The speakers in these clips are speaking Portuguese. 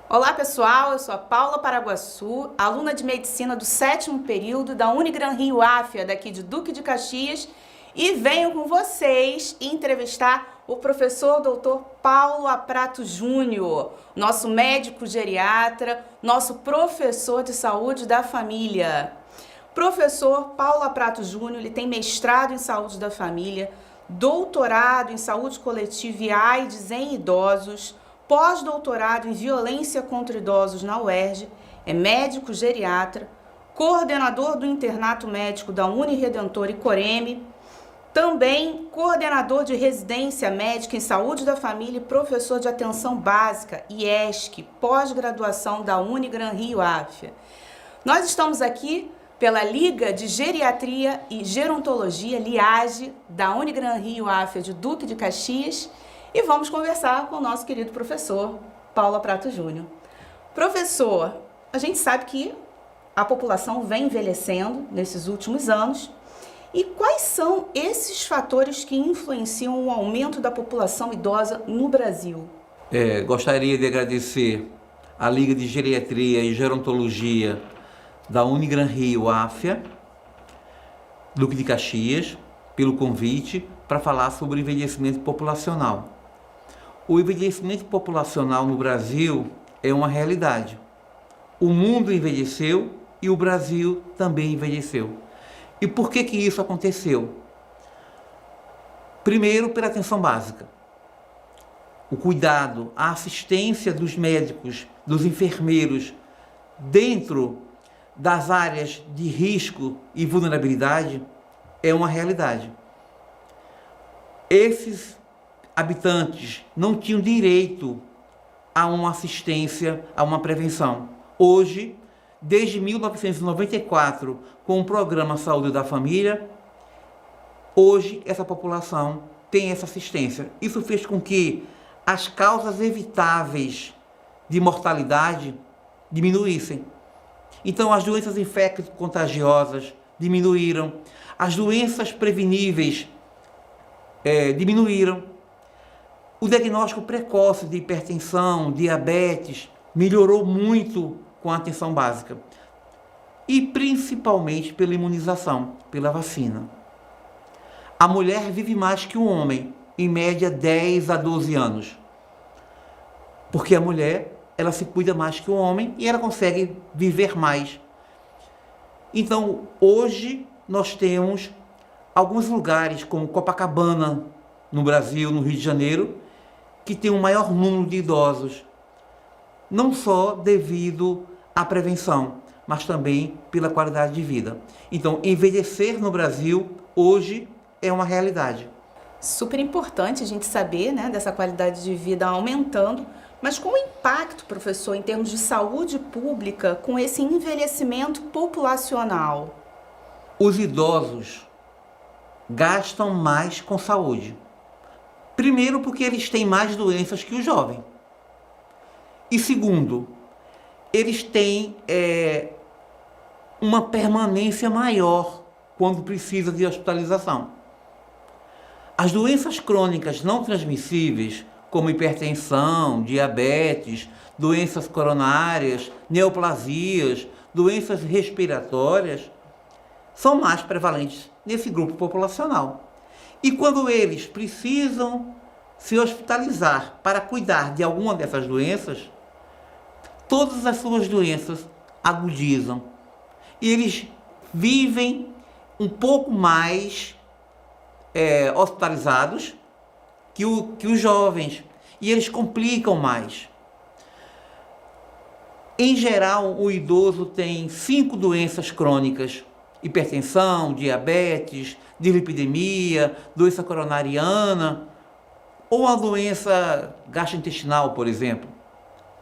Olá pessoal, eu sou a Paula Paraguaçu, aluna de Medicina do 7º período da Unigran Rio Áfia, daqui de Duque de Caxias, e venho com vocês entrevistar o professor Dr. Paulo Aprato Júnior, nosso médico geriatra, nosso professor de saúde da família. Professor Paulo Aprato Júnior, ele tem mestrado em saúde da família, doutorado em saúde coletiva e AIDS em idosos, pós-doutorado em violência contra idosos na UERJ, é médico geriatra, coordenador do internato médico da Uniredentor e Coreme, também coordenador de residência médica em saúde da família e professor de atenção básica, IESC, pós-graduação da Unigran Rio Áfia. Nós estamos aqui pela Liga de Geriatria e Gerontologia, LIAGE, da Unigran Rio Áfia de Duque de Caxias, e vamos conversar com o nosso querido professor Paulo Aprato Júnior. Professor, a gente sabe que a população vem envelhecendo nesses últimos anos. E quais são esses fatores que influenciam o aumento da população idosa no Brasil? Gostaria de agradecer à Liga de Geriatria e Gerontologia da Unigran Rio Áfia, Duque de Caxias, pelo convite para falar sobre o envelhecimento populacional. O envelhecimento populacional no Brasil é uma realidade. O mundo envelheceu e o Brasil também envelheceu. E por que isso aconteceu? Primeiro, pela atenção básica. O cuidado, a assistência dos médicos, dos enfermeiros, dentro das áreas de risco e vulnerabilidade, é uma realidade. Esses habitantes não tinham direito a uma assistência, a uma prevenção. Hoje, desde 1994, com o programa Saúde da Família, hoje essa população tem essa assistência. Isso fez com que as causas evitáveis de mortalidade diminuíssem. Então, as doenças infecto-contagiosas diminuíram, as doenças preveníveis diminuíram. O diagnóstico precoce de hipertensão, diabetes, melhorou muito com a atenção básica. E principalmente pela imunização, pela vacina. A mulher vive mais que o homem, em média 10 a 12 anos. Porque a mulher, ela se cuida mais que o homem e ela consegue viver mais. Então, hoje, nós temos alguns lugares, como Copacabana, no Brasil, no Rio de Janeiro, que tem um maior número de idosos, não só devido à prevenção, mas também pela qualidade de vida. Então, envelhecer no Brasil, hoje, é uma realidade. Super importante a gente saber, né, dessa qualidade de vida aumentando, mas qual o impacto, professor, em termos de saúde pública, com esse envelhecimento populacional? Os idosos gastam mais com saúde. Primeiro, porque eles têm mais doenças que o jovem. E segundo, eles têm uma permanência maior quando precisa de hospitalização. As doenças crônicas não transmissíveis, como hipertensão, diabetes, doenças coronárias, neoplasias, doenças respiratórias, são mais prevalentes nesse grupo populacional. E quando eles precisam se hospitalizar para cuidar de alguma dessas doenças, todas as suas doenças agudizam. E eles vivem um pouco mais hospitalizados que os jovens. E eles complicam mais. Em geral, o idoso tem 5 doenças crônicas: hipertensão, diabetes, dislipidemia, doença coronariana, ou uma doença gastrointestinal, por exemplo,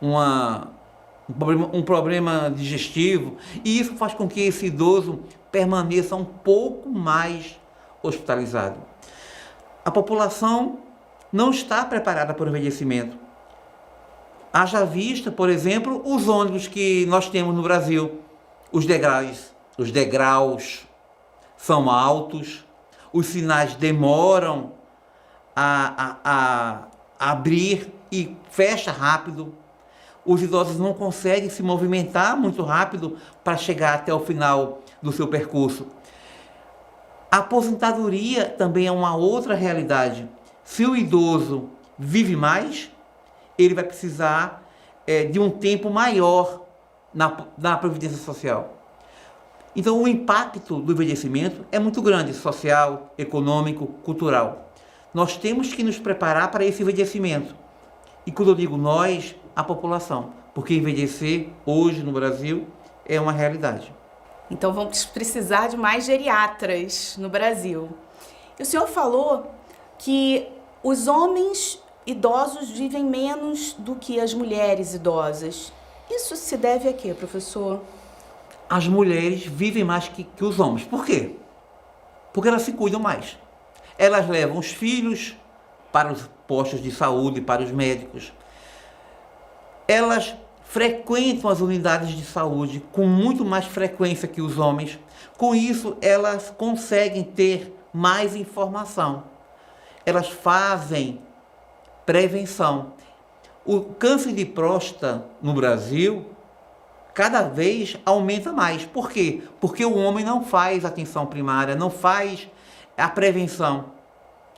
um problema digestivo, e isso faz com que esse idoso permaneça um pouco mais hospitalizado. A população não está preparada para o envelhecimento. Haja vista, por exemplo, os ônibus que nós temos no Brasil. Os degraus são altos, os sinais demoram a abrir e fecha rápido. Os idosos não conseguem se movimentar muito rápido para chegar até o final do seu percurso. A aposentadoria também é uma outra realidade. Se o idoso vive mais, ele vai precisar de um tempo maior na Previdência Social. Então, o impacto do envelhecimento é muito grande, social, econômico, cultural. Nós temos que nos preparar para esse envelhecimento. E quando eu digo nós, a população, porque envelhecer hoje no Brasil é uma realidade. Então vamos precisar de mais geriatras no Brasil. E o senhor falou que os homens idosos vivem menos do que as mulheres idosas. Isso se deve a quê, professor? As mulheres vivem mais que os homens. Por quê? Porque elas se cuidam mais. Elas levam os filhos para os postos de saúde, para os médicos. Elas frequentam as unidades de saúde com muito mais frequência que os homens. Com isso, elas conseguem ter mais informação. Elas fazem prevenção. O câncer de próstata no Brasil cada vez aumenta mais. Por quê? Porque o homem não faz atenção primária, não faz a prevenção.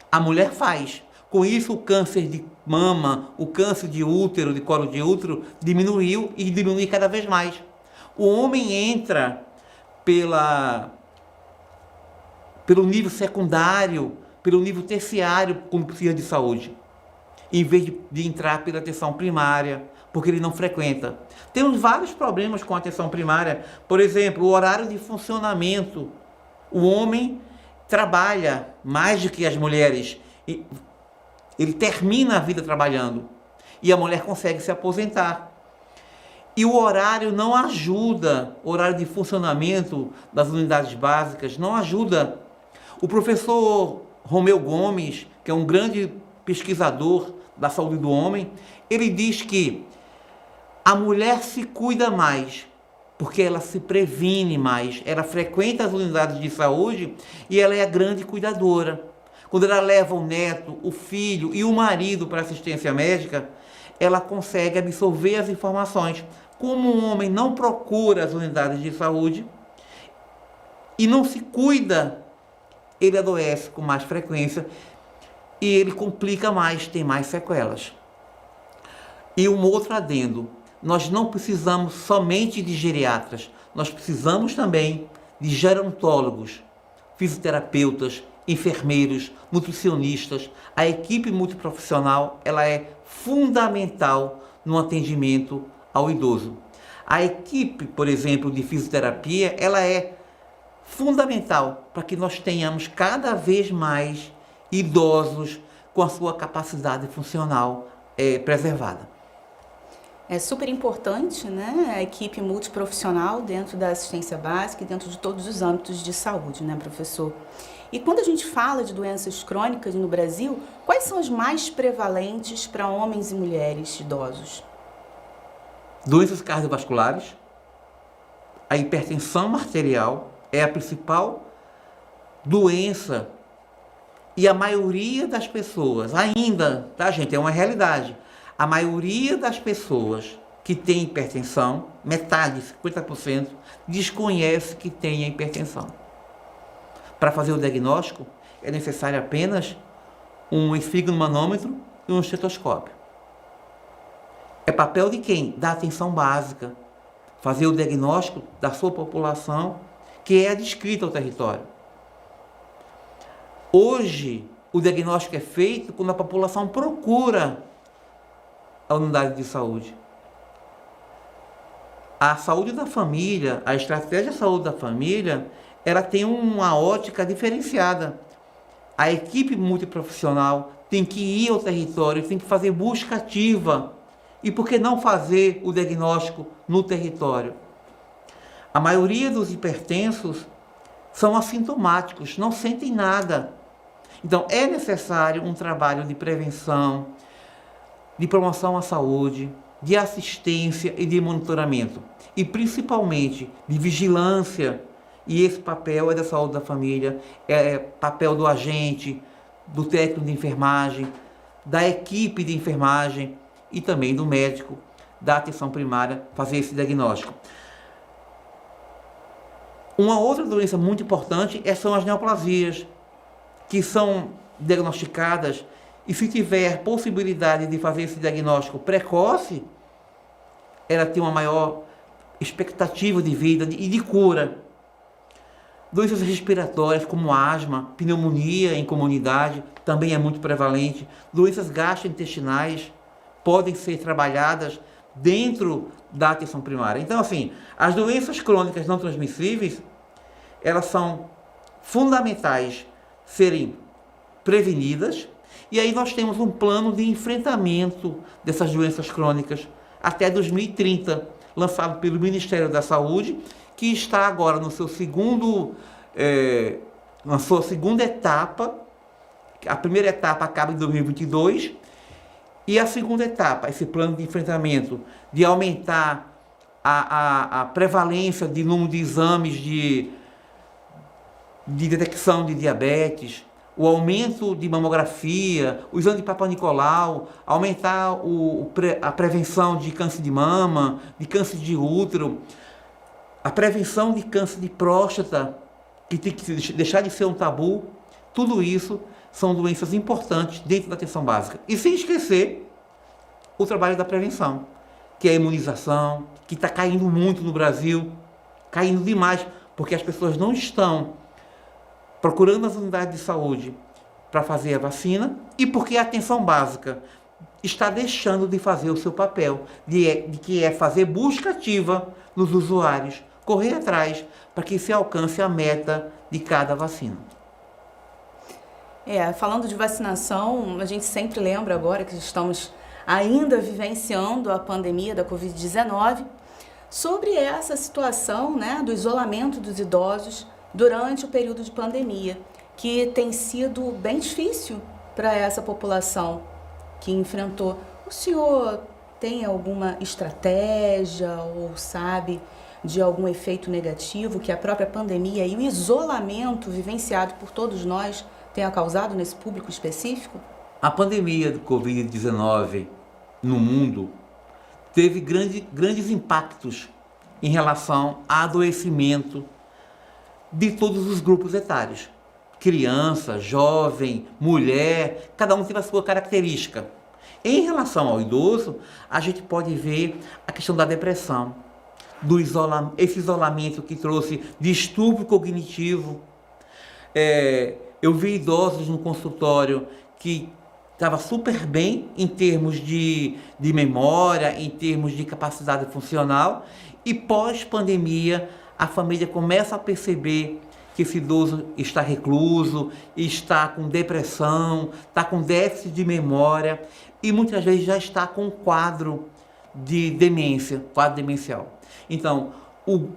A mulher faz. Com isso, o câncer de mama, o câncer de útero, de colo de útero, diminuiu e diminui cada vez mais. O homem entra pelo nível secundário, pelo nível terciário, quando precisa de saúde, em vez de entrar pela atenção primária, porque ele não frequenta. Temos vários problemas com a atenção primária. Por exemplo, o horário de funcionamento. O homem trabalha mais do que as mulheres. Ele termina a vida trabalhando e a mulher consegue se aposentar. E o horário não ajuda, o horário de funcionamento das unidades básicas não ajuda. O professor Romeu Gomes, que é um grande pesquisador da saúde do homem, ele diz que a mulher se cuida mais, porque ela se previne mais, ela frequenta as unidades de saúde e ela é a grande cuidadora. Quando ela leva o neto, o filho e o marido para assistência médica, ela consegue absorver as informações. Como um homem não procura as unidades de saúde e não se cuida, ele adoece com mais frequência e ele complica mais, tem mais sequelas. E um outro adendo, nós não precisamos somente de geriatras, nós precisamos também de gerontólogos, fisioterapeutas, enfermeiros, nutricionistas. A equipe multiprofissional ela é fundamental no atendimento ao idoso. A equipe, por exemplo, de fisioterapia, ela é fundamental para que nós tenhamos cada vez mais idosos com a sua capacidade funcional preservada. É super importante, né, a equipe multiprofissional dentro da assistência básica e dentro de todos os âmbitos de saúde, né, professor? E quando a gente fala de doenças crônicas no Brasil, quais são as mais prevalentes para homens e mulheres idosos? Doenças cardiovasculares, a hipertensão arterial é a principal doença e a maioria das pessoas, ainda, tá gente, é uma realidade, a maioria das pessoas que tem hipertensão, metade, 50%, desconhece que tem a hipertensão. Para fazer o diagnóstico, é necessário apenas um esfigmomanômetro e um estetoscópio. É papel de quem? Da atenção básica. Fazer o diagnóstico da sua população, que é adscrita ao território. Hoje, o diagnóstico é feito quando a população procura a unidade de saúde. A saúde da família, a estratégia de saúde da família, ela tem uma ótica diferenciada. A equipe multiprofissional tem que ir ao território, tem que fazer busca ativa. E por que não fazer o diagnóstico no território? A maioria dos hipertensos são assintomáticos, não sentem nada. Então, é necessário um trabalho de prevenção, de promoção à saúde, de assistência e de monitoramento. E, principalmente, de vigilância E esse papel é da saúde da família, é papel do agente, do técnico de enfermagem, da equipe de enfermagem e também do médico da atenção primária fazer esse diagnóstico. Uma outra doença muito importante são as neoplasias, que são diagnosticadas e se tiver possibilidade de fazer esse diagnóstico precoce, ela tem uma maior expectativa de vida e de cura. Doenças respiratórias como asma, pneumonia em comunidade também é muito prevalente. Doenças gastrointestinais podem ser trabalhadas dentro da atenção primária. Então, assim, as doenças crônicas não transmissíveis, elas são fundamentais serem prevenidas, e aí nós temos um plano de enfrentamento dessas doenças crônicas até 2030, lançado pelo Ministério da Saúde, que está agora no seu na sua segunda etapa. A primeira etapa acaba em 2022, e a segunda etapa, esse plano de enfrentamento, de aumentar a prevalência de número de exames de detecção de diabetes, o aumento de mamografia, o exame de Papa Nicolau, aumentar a prevenção de câncer de mama, de câncer de útero, a prevenção de câncer de próstata, que tem que deixar de ser um tabu. Tudo isso são doenças importantes dentro da atenção básica. E sem esquecer o trabalho da prevenção, que é a imunização, que está caindo muito no Brasil, caindo demais, porque as pessoas não estão procurando as unidades de saúde para fazer a vacina, e porque a atenção básica está deixando de fazer o seu papel, que é fazer busca ativa nos usuários, correr atrás para que se alcance a meta de cada vacina. Falando de vacinação, a gente sempre lembra agora que estamos ainda vivenciando a pandemia da Covid-19, sobre essa situação, né, do isolamento dos idosos durante o período de pandemia, que tem sido bem difícil para essa população que enfrentou. O senhor tem alguma estratégia ou sabe de algum efeito negativo que a própria pandemia e o isolamento vivenciado por todos nós tenha causado nesse público específico? A pandemia do Covid-19 no mundo teve grandes impactos em relação ao adoecimento de todos os grupos etários. Criança, jovem, mulher, cada um teve a sua característica. Em relação ao idoso, a gente pode ver a questão da depressão, esse isolamento que trouxe distúrbio cognitivo. Eu vi idosos no consultório que estava super bem em termos de memória, em termos de capacidade funcional, e pós-pandemia a família começa a perceber que esse idoso está recluso, está com depressão, está com déficit de memória e muitas vezes já está com um quadro de demência, quadro demencial. Então,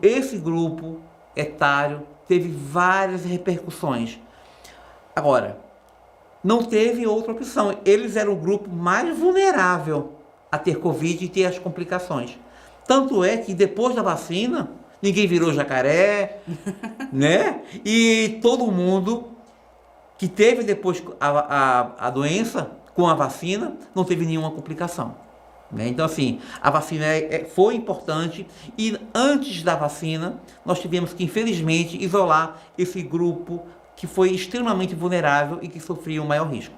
esse grupo etário teve várias repercussões. Agora, não teve outra opção. Eles eram o grupo mais vulnerável a ter Covid e ter as complicações. Tanto é que depois da vacina, ninguém virou jacaré, né? E todo mundo que teve depois a doença com a vacina não teve nenhuma complicação, né? Então, assim, a vacina foi importante, e antes da vacina nós tivemos que, infelizmente, isolar esse grupo que foi extremamente vulnerável e que sofria o maior risco.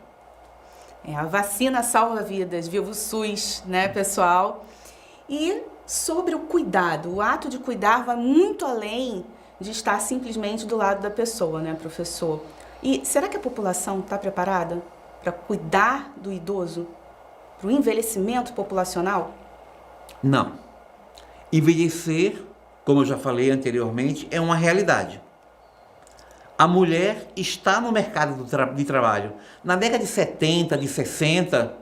A vacina salva vidas, viva o SUS, né, pessoal? E sobre o cuidado, o ato de cuidar vai muito além de estar simplesmente do lado da pessoa, né, professor? E será que a população está preparada para cuidar do idoso, para o envelhecimento populacional? Não. Envelhecer, como eu já falei anteriormente, é uma realidade. A mulher está no mercado de trabalho. Na década de 70, de 60,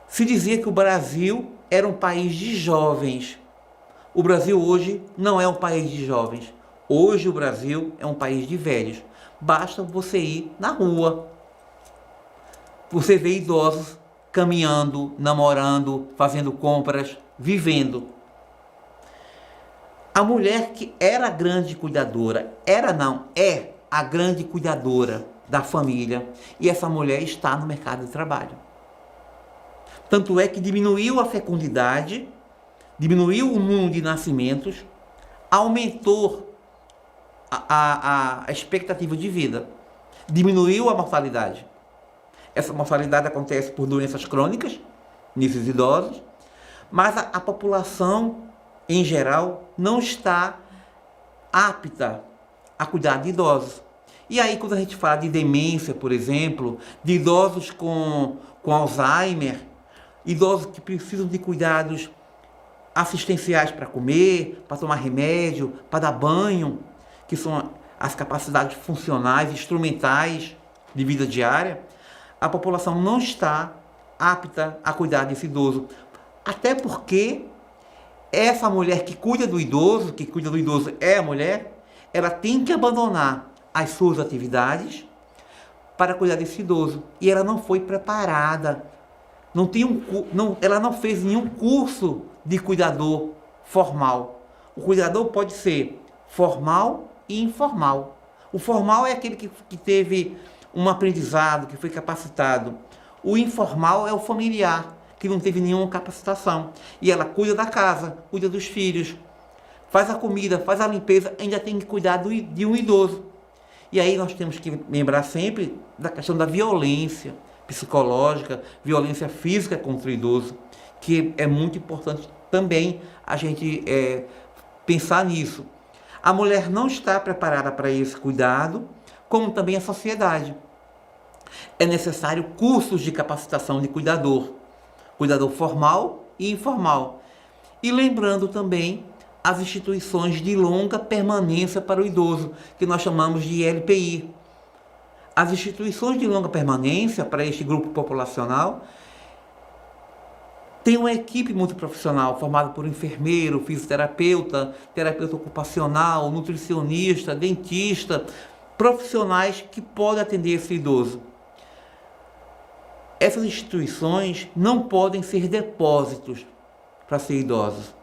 se dizia que o Brasil era um país de jovens. O Brasil hoje não é um país de jovens. Hoje o Brasil é um país de velhos. Basta você ir na rua. Você vê idosos caminhando, namorando, fazendo compras, vivendo. A mulher que era a grande cuidadora, era não, é a grande cuidadora da família, e essa mulher está no mercado de trabalho. Tanto é que diminuiu a fecundidade, diminuiu o número de nascimentos, aumentou a expectativa de vida, diminuiu a mortalidade. Essa mortalidade acontece por doenças crônicas, nesses idosos, mas a população, em geral, não está apta a cuidar de idosos. E aí, quando a gente fala de demência, por exemplo, de idosos com Alzheimer, idosos que precisam de cuidados assistenciais para comer, para tomar remédio, para dar banho, que são as capacidades funcionais, instrumentais de vida diária, a população não está apta a cuidar desse idoso. Até porque essa mulher que cuida do idoso é a mulher, ela tem que abandonar as suas atividades para cuidar desse idoso. E ela não foi preparada, ela não fez nenhum curso de cuidador formal. O cuidador pode ser formal e informal. O formal é aquele que teve um aprendizado, que foi capacitado. O informal é o familiar, que não teve nenhuma capacitação. E ela cuida da casa, cuida dos filhos, faz a comida, faz a limpeza, ainda tem que cuidar de um idoso. E aí nós temos que lembrar sempre da questão da violência psicológica, violência física contra o idoso, que é muito importante também a gente pensar nisso. A mulher não está preparada para esse cuidado, como também a sociedade. É necessário cursos de capacitação de cuidador formal e informal. E lembrando também as instituições de longa permanência para o idoso, que nós chamamos de LPI. As instituições de longa permanência para este grupo populacional tem uma equipe multiprofissional formada por enfermeiro, fisioterapeuta, terapeuta ocupacional, nutricionista, dentista, profissionais que podem atender esse idoso. Essas instituições não podem ser depósitos para ser idosos,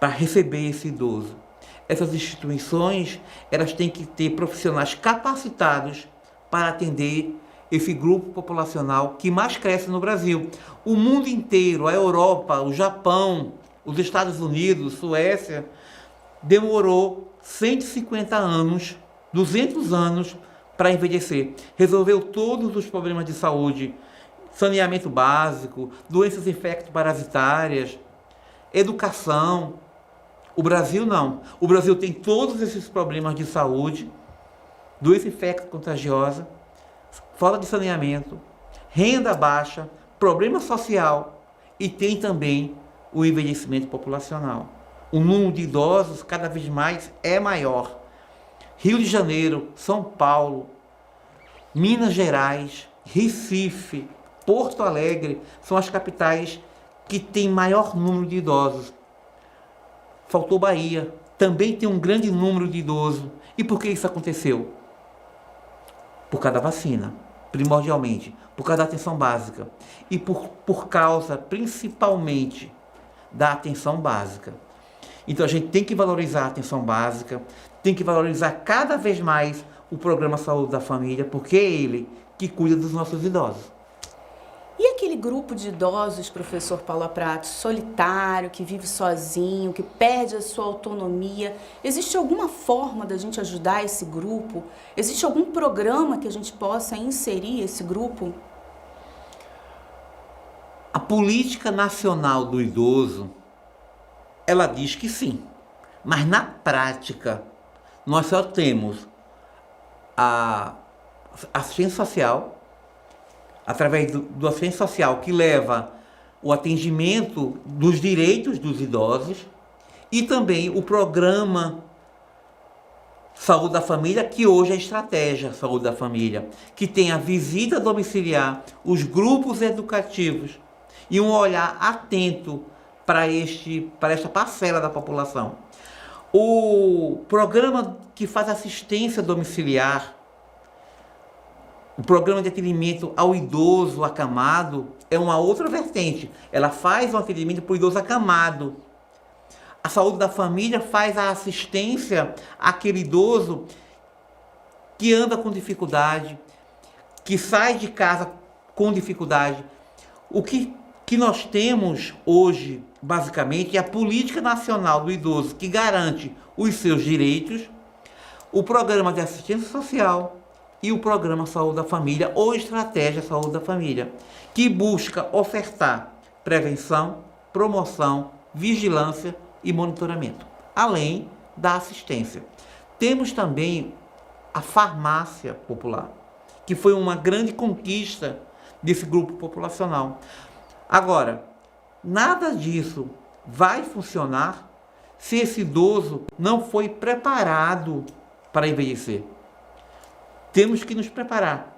para receber esse idoso. Essas instituições, elas têm que ter profissionais capacitados para atender esse grupo populacional que mais cresce no Brasil. O mundo inteiro, a Europa, o Japão, os Estados Unidos, Suécia, demorou 150 anos, 200 anos para envelhecer. Resolveu todos os problemas de saúde, saneamento básico, doenças infecto-parasitárias, educação. O Brasil não. O Brasil tem todos esses problemas de saúde, doença infecto-contagiosa, falta de saneamento, renda baixa, problema social e tem também o envelhecimento populacional. O número de idosos cada vez mais é maior. Rio de Janeiro, São Paulo, Minas Gerais, Recife, Porto Alegre são as capitais que têm maior número de idosos. Faltou Bahia, também tem um grande número de idosos. E por que isso aconteceu? Por causa da vacina, primordialmente, por causa da atenção básica e por causa, principalmente, da atenção básica. Então a gente tem que valorizar a atenção básica, tem que valorizar cada vez mais o programa Saúde da Família, porque é ele que cuida dos nossos idosos. E aquele grupo de idosos, professor Paula Prato, solitário, que vive sozinho, que perde a sua autonomia, existe alguma forma da gente ajudar esse grupo? Existe algum programa que a gente possa inserir esse grupo? A Política Nacional do Idoso, ela diz que sim, mas na prática nós só temos a assistência social, através do assistente social que leva o atendimento dos direitos dos idosos e também o programa Saúde da Família, que hoje é a estratégia Saúde da Família, que tem a visita domiciliar, os grupos educativos e um olhar atento para esta parcela da população. O programa que faz assistência domiciliar, o programa de atendimento ao idoso acamado é uma outra vertente. Ela faz um atendimento para o idoso acamado. A saúde da família faz a assistência àquele idoso que anda com dificuldade, que sai de casa com dificuldade. O que nós temos hoje, basicamente, é a Política Nacional do Idoso, que garante os seus direitos, o Programa de Assistência Social e o Programa Saúde da Família, ou Estratégia Saúde da Família, que busca ofertar prevenção, promoção, vigilância e monitoramento, além da assistência. Temos também a farmácia popular, que foi uma grande conquista desse grupo populacional. Agora, nada disso vai funcionar se esse idoso não foi preparado para envelhecer. Temos que nos preparar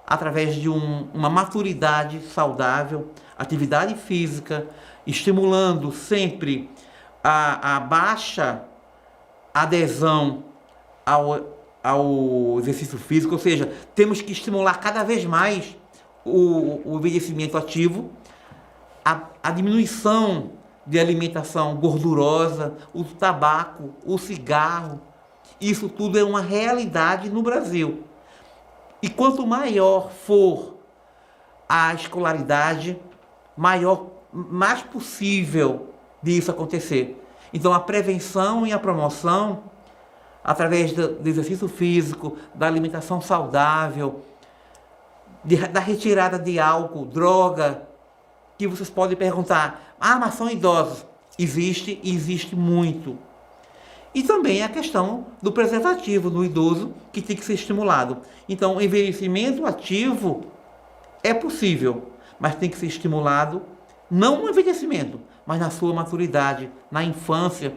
através de uma maturidade saudável, atividade física, estimulando sempre a baixa adesão ao exercício físico, ou seja, temos que estimular cada vez mais o envelhecimento ativo, a diminuição de alimentação gordurosa, o tabaco, o cigarro. Isso tudo é uma realidade no Brasil. E quanto maior for a escolaridade, mais possível disso acontecer. Então, a prevenção e a promoção, através do exercício físico, da alimentação saudável, da retirada de álcool, droga, que vocês podem perguntar, mas são idosos. Existe e existe muito. E também a questão do preservativo no idoso, que tem que ser estimulado. Então, o envelhecimento ativo é possível, mas tem que ser estimulado, não no envelhecimento, mas na sua maturidade, na infância,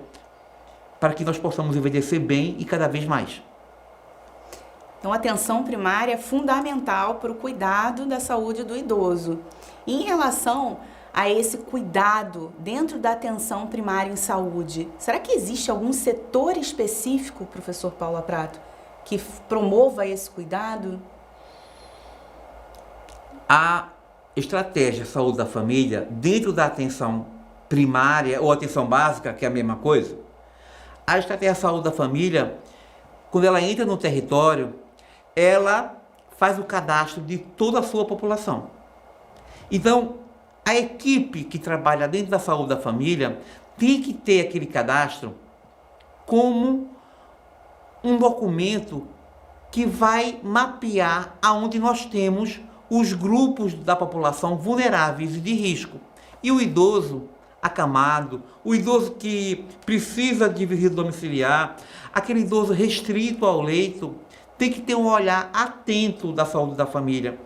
para que nós possamos envelhecer bem e cada vez mais. Então, a atenção primária é fundamental para o cuidado da saúde do idoso. E em relação a esse cuidado dentro da atenção primária em saúde, será que existe algum setor específico, professor Paula Prato, que promova esse cuidado? A estratégia Saúde da Família, dentro da atenção primária ou atenção básica, que é a mesma coisa, a estratégia Saúde da Família, quando ela entra no território, ela faz o cadastro de toda a sua população. Então, a equipe que trabalha dentro da saúde da família tem que ter aquele cadastro como um documento que vai mapear aonde nós temos os grupos da população vulneráveis e de risco. E o idoso acamado, o idoso que precisa de visita domiciliar, aquele idoso restrito ao leito, tem que ter um olhar atento da saúde da família.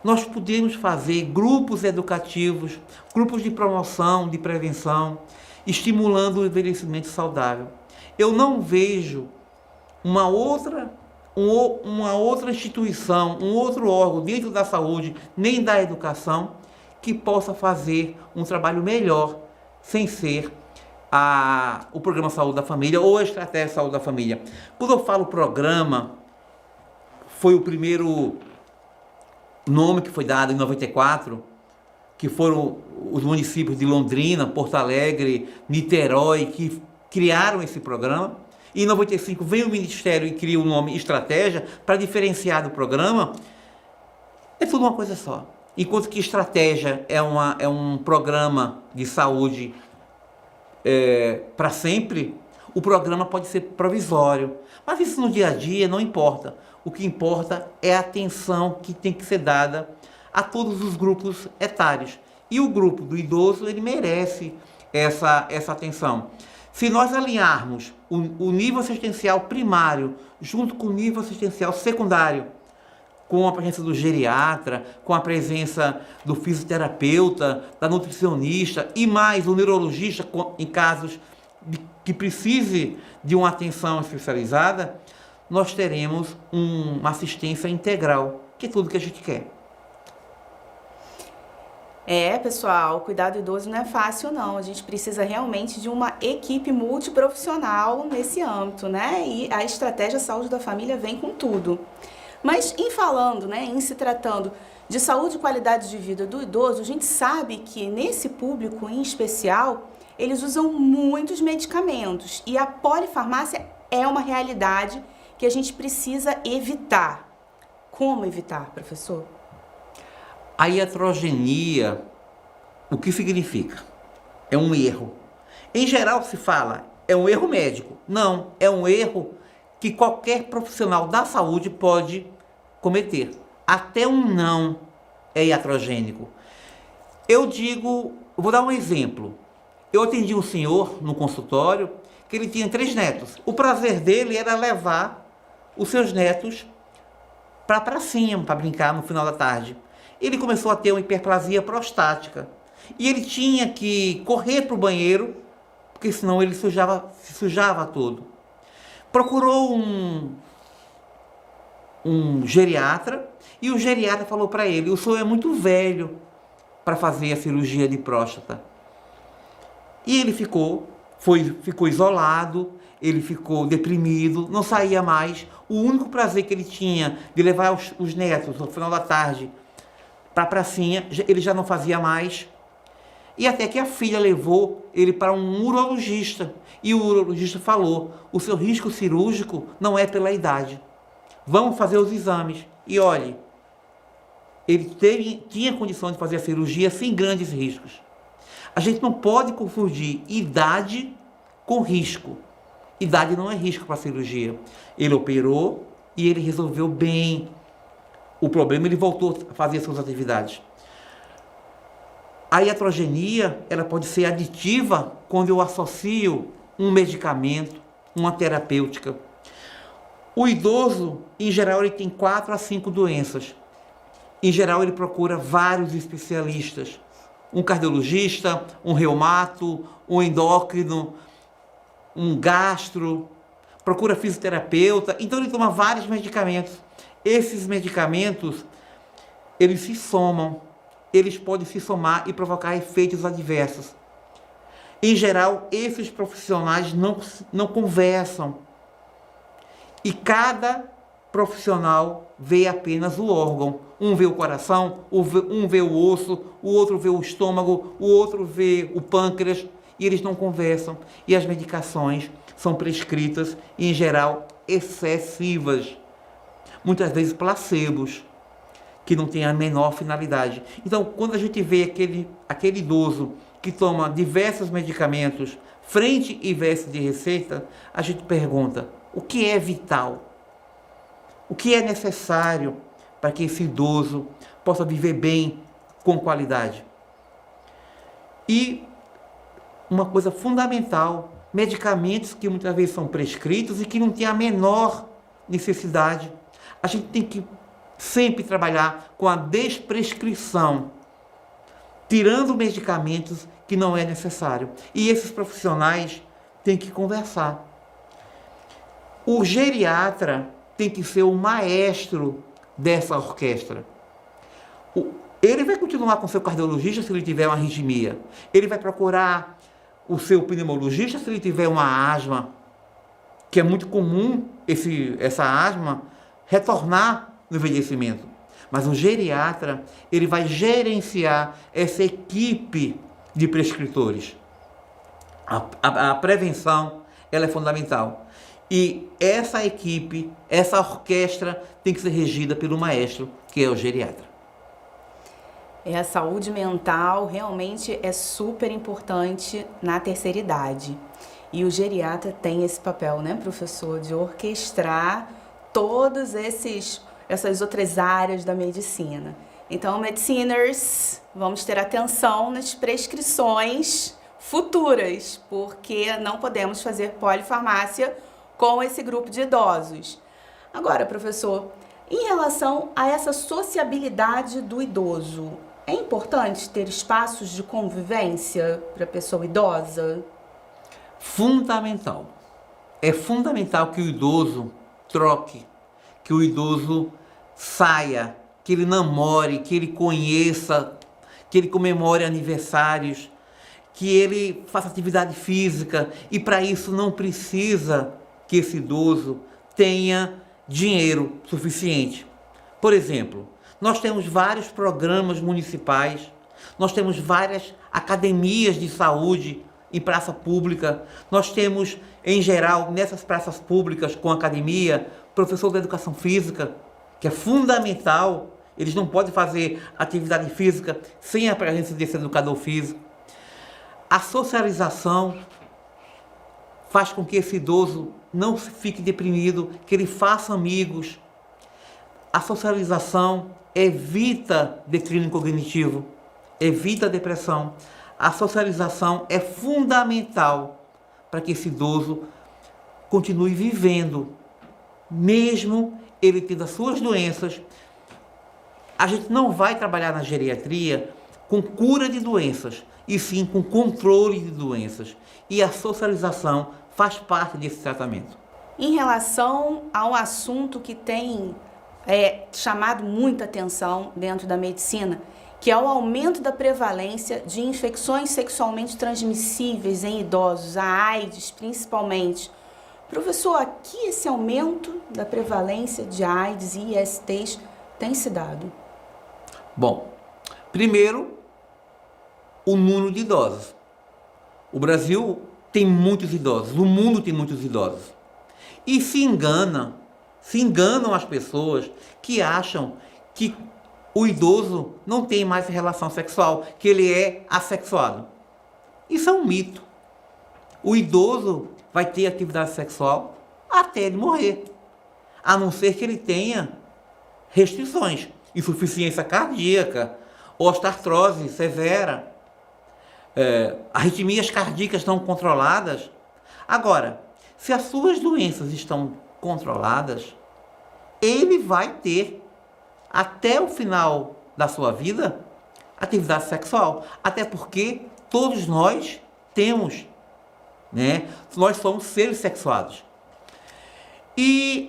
Nós podemos fazer grupos educativos, grupos de promoção, de prevenção, estimulando o envelhecimento saudável. Eu não vejo uma outra instituição, um outro órgão dentro da saúde, nem da educação, que possa fazer um trabalho melhor, sem ser o Programa Saúde da Família ou a Estratégia Saúde da Família. Quando eu falo programa, foi o primeiro nome que foi dado em 94, que foram os municípios de Londrina, Porto Alegre, Niterói, que criaram esse programa. E em 95 veio o Ministério e cria o nome Estratégia para diferenciar do programa. É tudo uma coisa só. Enquanto que Estratégia é um programa de saúde para sempre, o programa pode ser provisório. Mas isso no dia a dia não importa. O que importa é a atenção que tem que ser dada a todos os grupos etários. E o grupo do idoso, ele merece essa atenção. Se nós alinharmos o nível assistencial primário junto com o nível assistencial secundário, com a presença do geriatra, com a presença do fisioterapeuta, da nutricionista e mais o neurologista em casos que precise de uma atenção especializada, nós teremos uma assistência integral, que é tudo que a gente quer. Pessoal, cuidar do idoso não é fácil, não. A gente precisa realmente de uma equipe multiprofissional nesse âmbito, né? E a Estratégia Saúde da Família vem com tudo. Mas em se tratando de saúde e qualidade de vida do idoso, a gente sabe que nesse público em especial eles usam muitos medicamentos e a polifarmácia é uma realidade que a gente precisa evitar. Como evitar, professor? A iatrogenia, o que significa? É um erro. Em geral se fala, é um erro médico. Não, é um erro que qualquer profissional da saúde pode cometer. Até um não é iatrogênico. Eu vou dar um exemplo. Eu atendi um senhor no consultório que ele tinha 3 netos. O prazer dele era levar os seus netos para a pracinha, para brincar no final da tarde. Ele começou a ter uma hiperplasia prostática. E ele tinha que correr para o banheiro, porque senão ele se sujava todo. Procurou um geriatra, e o geriatra falou para ele: o senhor é muito velho para fazer a cirurgia de próstata. E ele ficou isolado, ele ficou deprimido, não saía mais. O único prazer que ele tinha de levar os netos no final da tarde para a pracinha, ele já não fazia mais. E até que a filha levou ele para um urologista. E o urologista falou: o seu risco cirúrgico não é pela idade. Vamos fazer os exames. E olhe, ele tinha condição de fazer a cirurgia sem grandes riscos. A gente não pode confundir idade com risco. Idade não é risco para a cirurgia. Ele operou e ele resolveu bem o problema, ele voltou a fazer suas atividades. A iatrogenia, ela pode ser aditiva quando eu associo um medicamento, uma terapêutica. O idoso, em geral, ele tem 4 a 5 doenças. Em geral, ele procura vários especialistas. Um cardiologista, um reumato, um endócrino, um gastro, procura fisioterapeuta. Então, ele toma vários medicamentos. Esses medicamentos, eles se somam. Eles podem se somar e provocar efeitos adversos. Em geral, esses profissionais não conversam. E cada profissional vê apenas o órgão. Um vê o coração, um vê o osso, o outro vê o estômago, o outro vê o pâncreas, e eles não conversam. E as medicações são prescritas, em geral, excessivas. Muitas vezes placebos, que não tem a menor finalidade. Então, quando a gente vê aquele idoso que toma diversos medicamentos, frente e verso de receita, a gente pergunta: o que é vital? O que é necessário para que esse idoso possa viver bem, com qualidade? E uma coisa fundamental, medicamentos que muitas vezes são prescritos e que não tem a menor necessidade. A gente tem que sempre trabalhar com a desprescrição, tirando medicamentos que não é necessário. E esses profissionais têm que conversar. O geriatra tem que ser o maestro dessa orquestra. Ele vai continuar com o seu cardiologista se ele tiver uma arritmia. Ele vai procurar o seu pneumologista se ele tiver uma asma, que é muito comum essa asma retornar no envelhecimento. Mas o geriatra, ele vai gerenciar essa equipe de prescritores. A prevenção, ela é fundamental. E essa equipe, essa orquestra tem que ser regida pelo maestro, que é o geriatra. A saúde mental realmente é super importante na terceira idade. E o geriatra tem esse papel, né, professor, de orquestrar todas essas outras áreas da medicina. Então, mediciners, vamos ter atenção nas prescrições futuras, porque não podemos fazer polifarmácia com esse grupo de idosos. Agora, professor, em relação a essa sociabilidade do idoso, é importante ter espaços de convivência para a pessoa idosa? Fundamental. É fundamental que o idoso troque, que o idoso saia, que ele namore, que ele conheça, que ele comemore aniversários, que ele faça atividade física. E para isso não precisa que esse idoso tenha dinheiro suficiente. Por exemplo, nós temos vários programas municipais, nós temos várias academias de saúde em praça pública. Nós temos, em geral, nessas praças públicas, com academia, professor de educação física, que é fundamental. Eles não podem fazer atividade física sem a presença desse educador físico. A socialização faz com que esse idoso não fique deprimido, que ele faça amigos. A socialização evita declínio cognitivo, evita depressão. A socialização é fundamental para que esse idoso continue vivendo, mesmo ele tendo as suas doenças. A gente não vai trabalhar na geriatria com cura de doenças, e sim com controle de doenças. E a socialização faz parte desse tratamento. Em relação a um assunto que tem chamado muita atenção dentro da medicina, que é o aumento da prevalência de infecções sexualmente transmissíveis em idosos, a AIDS principalmente. Professor, aqui esse aumento da prevalência de AIDS e ISTs tem se dado? Bom, primeiro, o número de idosos. O Brasil tem muitos idosos, o mundo tem muitos idosos. E se enganam as pessoas que acham que o idoso não tem mais relação sexual, que ele é assexuado. Isso é um mito. O idoso vai ter atividade sexual até ele morrer, a não ser que ele tenha restrições, insuficiência cardíaca, osteoartrose severa, arritmias cardíacas não controladas. Agora, se as suas doenças estão controladas, ele vai ter, até o final da sua vida, atividade sexual. Até porque todos nós temos, né? Nós somos seres sexuados. E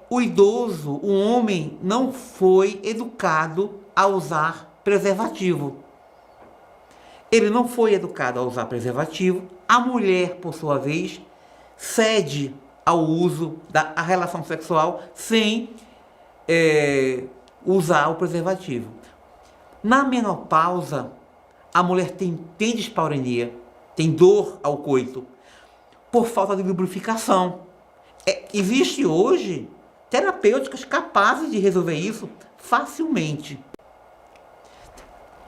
o idoso, o homem, não foi educado a usar preservativo. Ele não foi educado a usar preservativo. A mulher, por sua vez, cede ao uso da relação sexual sem usar o preservativo. Na menopausa, a mulher tem dispareunia, tem dor ao coito, por falta de lubrificação. Existe hoje terapêuticas capazes de resolver isso facilmente.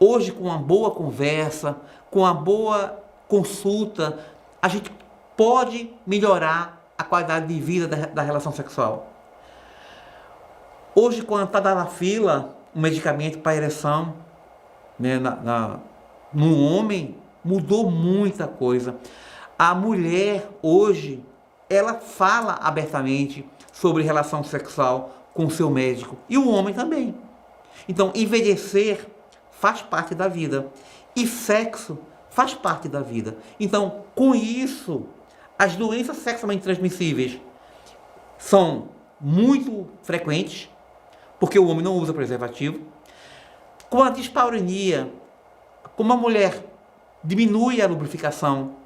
Hoje, com uma boa conversa, com uma boa consulta, a gente pode melhorar a qualidade de vida da relação sexual. Hoje, quando está na fila um medicamento para ereção, né, no homem, mudou muita coisa. A mulher, hoje, ela fala abertamente sobre relação sexual com o seu médico. E o homem também. Então, envelhecer faz parte da vida. E sexo faz parte da vida. Então, com isso, as doenças sexualmente transmissíveis são muito frequentes, porque o homem não usa preservativo. Com a dispareunia, como a mulher diminui a lubrificação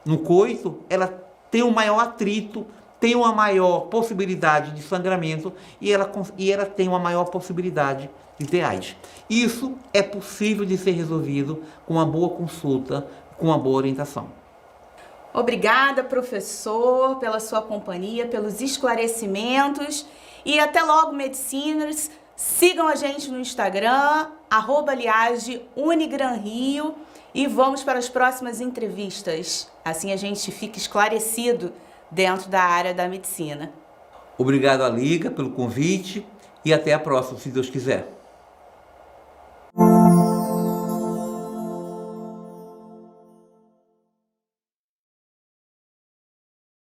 no coito, ela tem um maior atrito, tem uma maior possibilidade de sangramento e ela tem uma maior possibilidade de ter AIDS. Isso é possível de ser resolvido com uma boa consulta, com uma boa orientação. Obrigada, professor, pela sua companhia, pelos esclarecimentos e até logo, mediciners. Sigam a gente no Instagram, @liage_unigranrio, e vamos para as próximas entrevistas. Assim a gente fica esclarecido dentro da área da medicina. Obrigado, Aliga, pelo convite e até a próxima, se Deus quiser.